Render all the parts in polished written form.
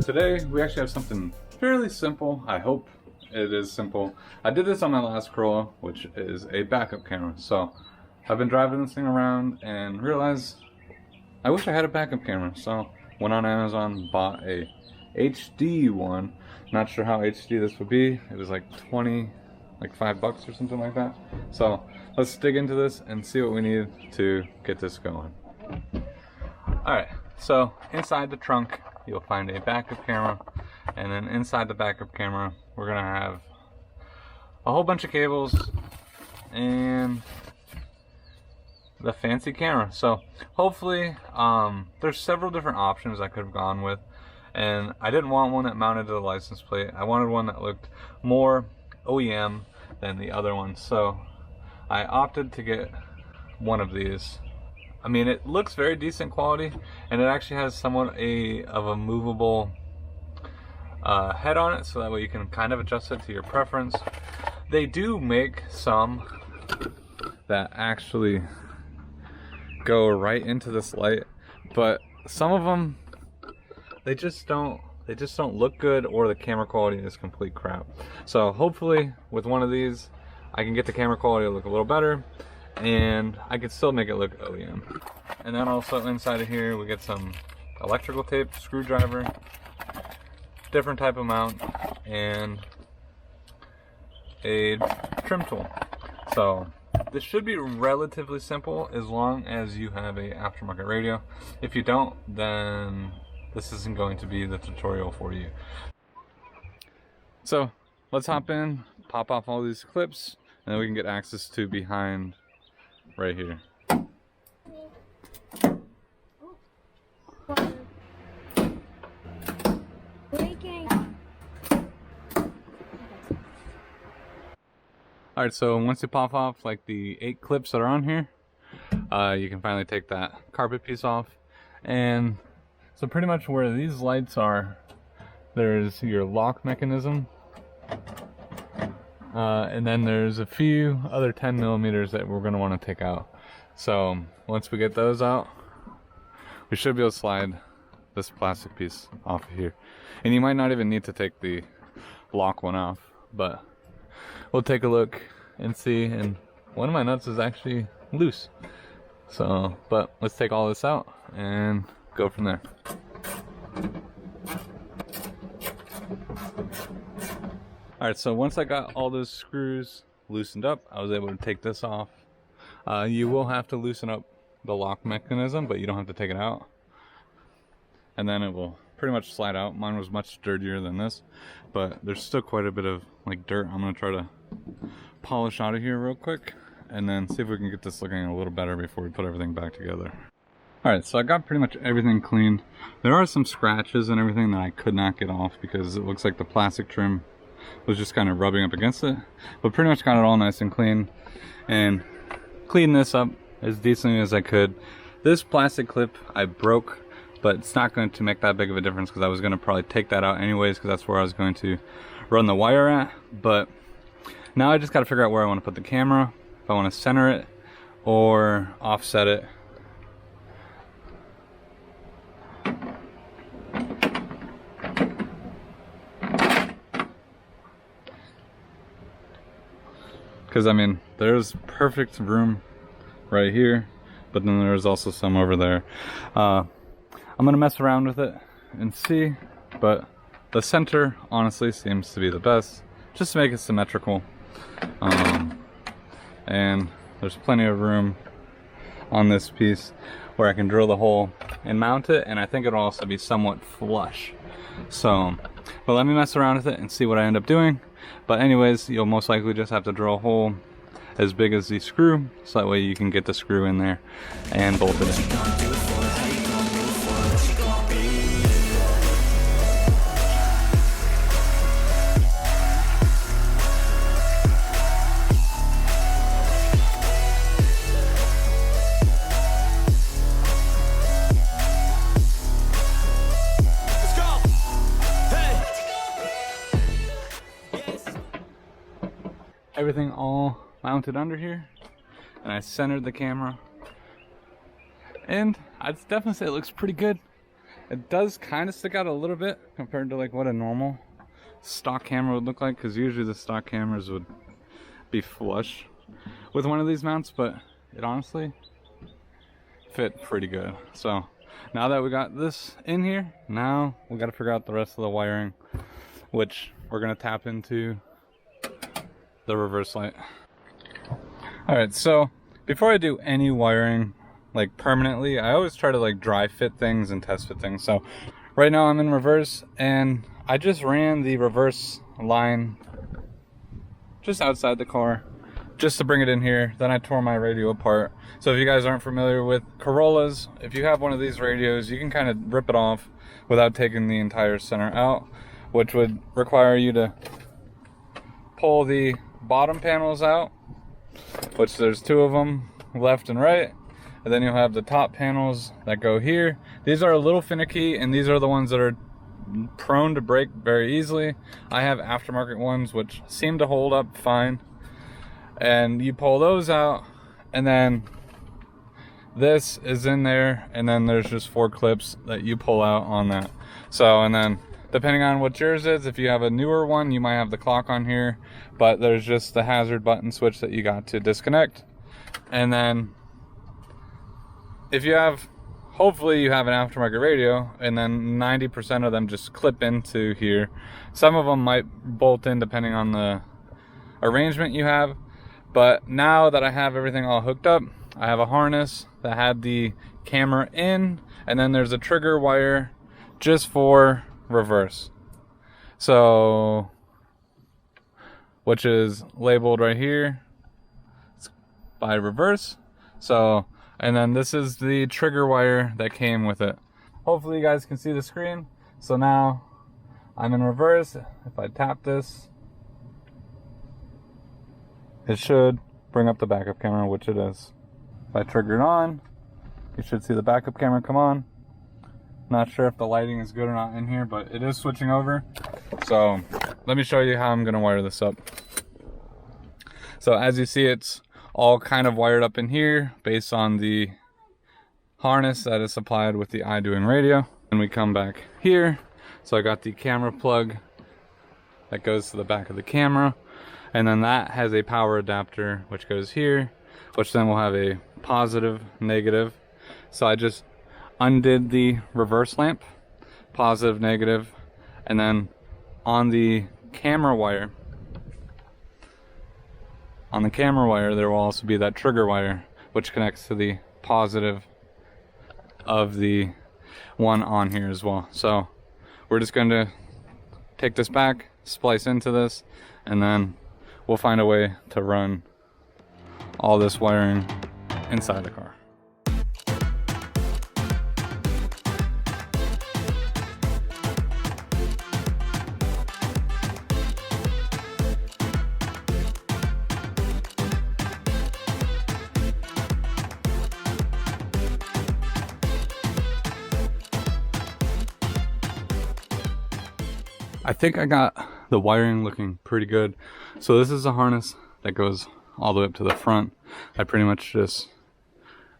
Today we actually have something fairly simple. I hope it is simple. I did this on my last Corolla, which is a backup camera. So I've been driving this thing around and realized I wish I had a backup camera. So went on Amazon, bought a HD one. Not sure how HD this would be. It was like $5 or something like that. So let's dig into this and see what we need to get this going. Alright, so inside the trunk you'll find a backup camera, and then inside the backup camera we're gonna have a whole bunch of cables and the fancy camera. So hopefully there's several different options I could have gone with, and I didn't want one that mounted to the license plate. I wanted one that looked more OEM than the other one, so I opted to get one of these. I mean, it looks very decent quality, and it actually has somewhat of a movable head on it, so that way you can kind of adjust it to your preference. They do make some that actually go right into this light, but some of them they just don't look good, or the camera quality is complete crap. So hopefully with one of these I can get the camera quality to look a little better, and I could still make it look OEM. And then also inside of here we get some electrical tape, screwdriver, different type of mount, and a trim tool. So this should be relatively simple as long as you have a aftermarket radio. If you don't, then this isn't going to be the tutorial for you. So let's hop in, pop off all these clips, and then we can get access to behind right here. Alright, so once you pop off like the 8 clips that are on here, you can finally take that carpet piece off. And so pretty much where these lights are, there's your lock mechanism. And then there's a few other 10mm that we're going to want to take out. So once we get those out, we should be able to slide this plastic piece off of here. And you might not even need to take the lock one off, but we'll take a look and see. And one of my nuts is actually loose. So, but let's take all this out and go from there. Alright, so once I got all those screws loosened up, I was able to take this off. You will have to loosen up the lock mechanism, but you don't have to take it out. And then it will pretty much slide out. Mine was much dirtier than this, but there's still quite a bit of like dirt. I'm going to try to polish out of here real quick, and then see if we can get this looking a little better before we put everything back together. Alright, so I got pretty much everything cleaned. There are some scratches and everything that I could not get off because it looks like the plastic trim was just kind of rubbing up against it, but pretty much got it all nice and clean, and cleaned this up as decently as I could. This plastic clip I broke, but it's not going to make that big of a difference because I was going to probably take that out anyways, because that's where I was going to run the wire at. But now I just got to figure out where I want to put the camera, if I want to center it or offset it. Because I mean, there's perfect room right here, but then there's also some over there. I'm gonna mess around with it and see, but the center honestly seems to be the best, just to make it symmetrical. And there's plenty of room on this piece where I can drill the hole and mount it, and I think it'll also be somewhat flush. So, but let me mess around with it and see what I end up doing. But anyways, you'll most likely just have to drill a hole as big as the screw, so that way you can get the screw in there and bolt it in. everything all mounted under here, and I centered the camera, and I'd definitely say it looks pretty good. It does kind of stick out a little bit compared to like what a normal stock camera would look like, because usually the stock cameras would be flush with one of these mounts, but it honestly fit pretty good. So now that we got this in here, now we got to figure out the rest of the wiring, which we're going to tap into the reverse light. All right, so before I do any wiring like permanently, I always try to like dry fit things and test fit things. So right now I'm in reverse, and I just ran the reverse line just outside the car just to bring it in here. Then I tore my radio apart. So if you guys aren't familiar with Corollas, if you have one of these radios, you can kind of rip it off without taking the entire center out, which would require you to pull the bottom panels out, which there's two of them, left and right, and then you'll have the top panels that go here. These are a little finicky, and these are the ones that are prone to break very easily. I have aftermarket ones which seem to hold up fine, and you pull those out, and then this is in there, and then there's just 4 clips that you pull out on that. So, and then depending on what yours is, if you have a newer one, you might have the clock on here, but there's just the hazard button switch that you got to disconnect. And then if you have, hopefully you have an aftermarket radio, and then 90% of them just clip into here. Some of them might bolt in depending on the arrangement you have. But now that I have everything all hooked up, I have a harness that had the camera in, and then there's a trigger wire just for reverse. So, which is labeled right here by reverse. So, and then this is the trigger wire that came with it. Hopefully you guys can see the screen. So now I'm in reverse. If I tap this, it should bring up the backup camera, which it is. If I trigger it on, you should see the backup camera come on. Not sure if the lighting is good or not in here, but it is switching over. So let me show you how I'm gonna wire this up. So as you see, it's all kind of wired up in here based on the harness that is supplied with the iDoing radio. And we come back here. So I got the camera plug that goes to the back of the camera. And then that has a power adapter which goes here, which then will have a positive, negative. So I just undid the reverse lamp, positive, negative, and then on the camera wire, there will also be that trigger wire which connects to the positive of the one on here as well. So we're just going to take this back, splice into this, and then we'll find a way to run all this wiring inside the car. I think I got the wiring looking pretty good. So this is a harness that goes all the way up to the front. I pretty much just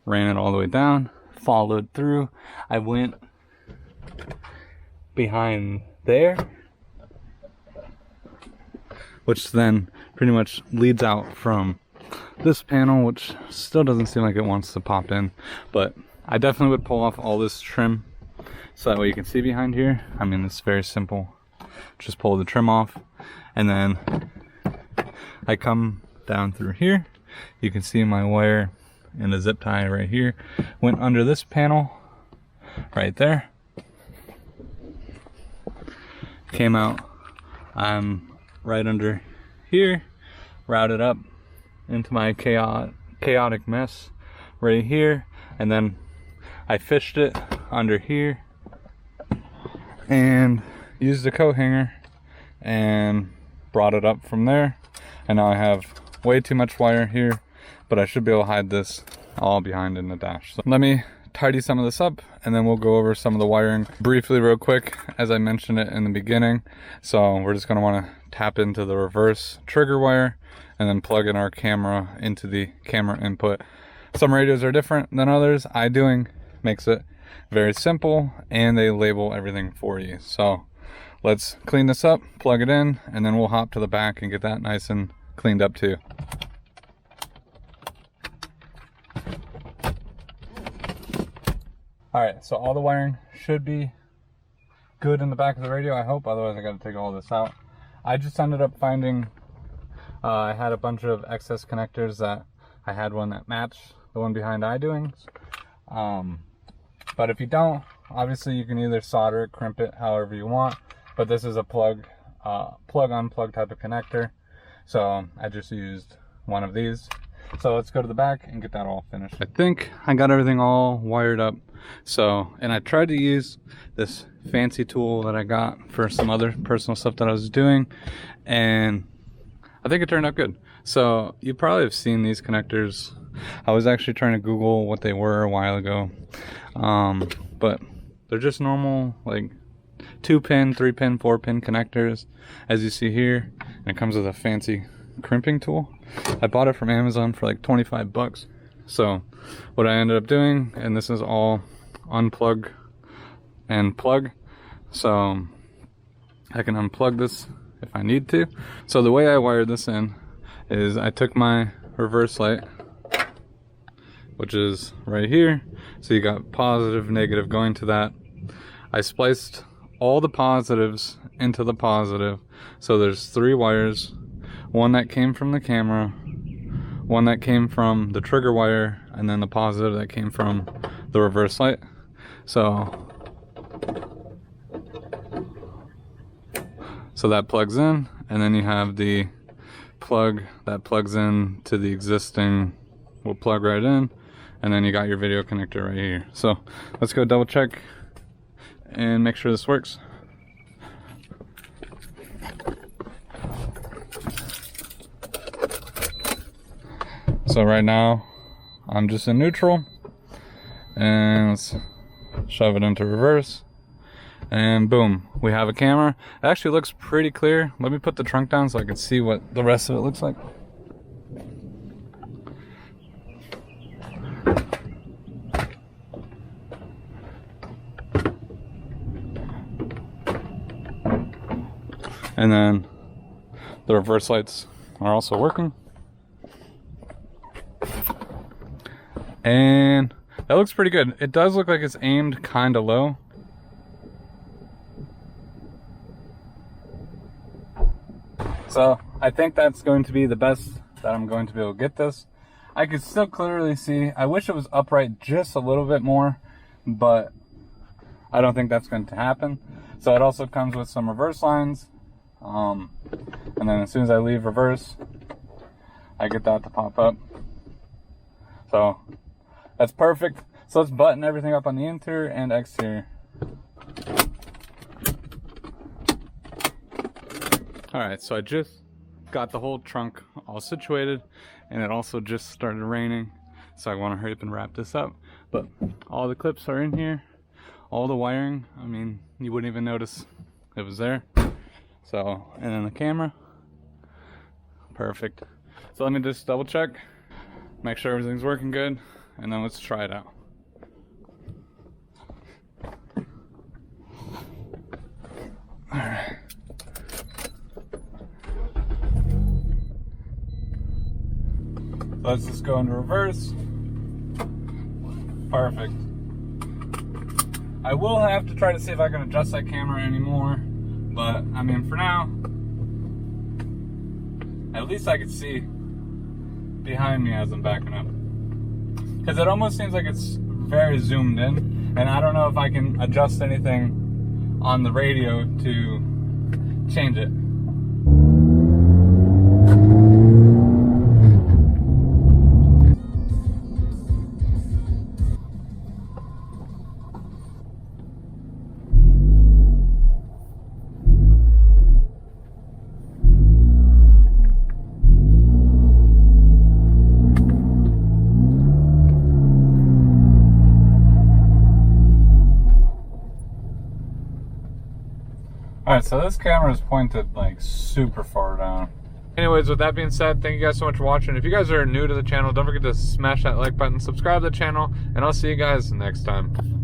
ran it all the way down, followed through. I went behind there, which then pretty much leads out from this panel, which still doesn't seem like it wants to pop in, but I definitely would pull off all this trim so that way you can see behind here. I mean, it's very simple. Just pull the trim off, and then I come down through here. You can see my wire and a zip tie right here went under this panel right there, came out. I'm right under here, routed up into my chaotic mess right here, and then I fished it under here and used a coat hanger and brought it up from there. And now I have way too much wire here, but I should be able to hide this all behind in the dash. So let me tidy some of this up, and then we'll go over some of the wiring briefly real quick, as I mentioned it in the beginning. So we're just going to want to tap into the reverse trigger wire and then plug in our camera into the camera input. Some radios are different than others. iDoing makes it very simple, and they label everything for you. So let's clean this up, plug it in, and then we'll hop to the back and get that nice and cleaned up too. Alright, so all the wiring should be good in the back of the radio, I hope. Otherwise I got to take all this out. I just ended up finding I had a bunch of excess connectors that I had one that matched the one behind iDoing's. But if you don't, obviously you can either solder it, crimp it, however you want. But this is a plug-on-plug type of connector. So I just used one of these. So let's go to the back and get that all finished. I think I got everything all wired up. And I tried to use this fancy tool that I got for some other personal stuff that I was doing, and I think it turned out good. So you probably have seen these connectors. I was actually trying to Google what they were a while ago, but they're just normal like 2-pin, 3-pin, 4-pin connectors, as you see here. And it comes with a fancy crimping tool. I bought it from Amazon for like 25 bucks. So what I ended up doing, and this is all unplug and plug, so I can unplug this if I need to. So the way I wired this in is I took my reverse light, which is right here. So you got positive, negative going to that. I spliced all the positives into the positive. So there's 3 wires, one that came from the camera, one that came from the trigger wire, and then the positive that came from the reverse light. So that plugs in, and then you have the plug that plugs in to the existing, will plug right in, and then you got your video connector right here. So let's go double check and make sure this works. So right now I'm just in neutral, and let's shove it into reverse, and boom, we have a camera. It actually looks pretty clear. Let me put the trunk down so I can see what the rest of it looks like. And then the reverse lights are also working. And that looks pretty good. It does look like it's aimed kind of low. So I think that's going to be the best that I'm going to be able to get this. I could still clearly see. I wish it was upright just a little bit more, but I don't think that's going to happen. So it also comes with some reverse lines. And then as soon as I leave reverse, I get that to pop up. So that's perfect. So let's button everything up on the interior and exterior. Alright, so I just got the whole trunk all situated, and it also just started raining, so I want to hurry up and wrap this up. But all the clips are in here, all the wiring, I mean, you wouldn't even notice it was there. So, and then the camera, perfect. So let me just double check, make sure everything's working good, and then let's try it out. Alright. Let's just go into reverse. Perfect. I will have to try to see if I can adjust that camera anymore, but I mean, for now, at least I can see behind me as I'm backing up. Because it almost seems like it's very zoomed in, and I don't know if I can adjust anything on the radio to change it. Alright, so this camera is pointed like super far down. Anyways, with that being said, thank you guys so much for watching. If you guys are new to the channel, don't forget to smash that like button, subscribe to the channel, and I'll see you guys next time.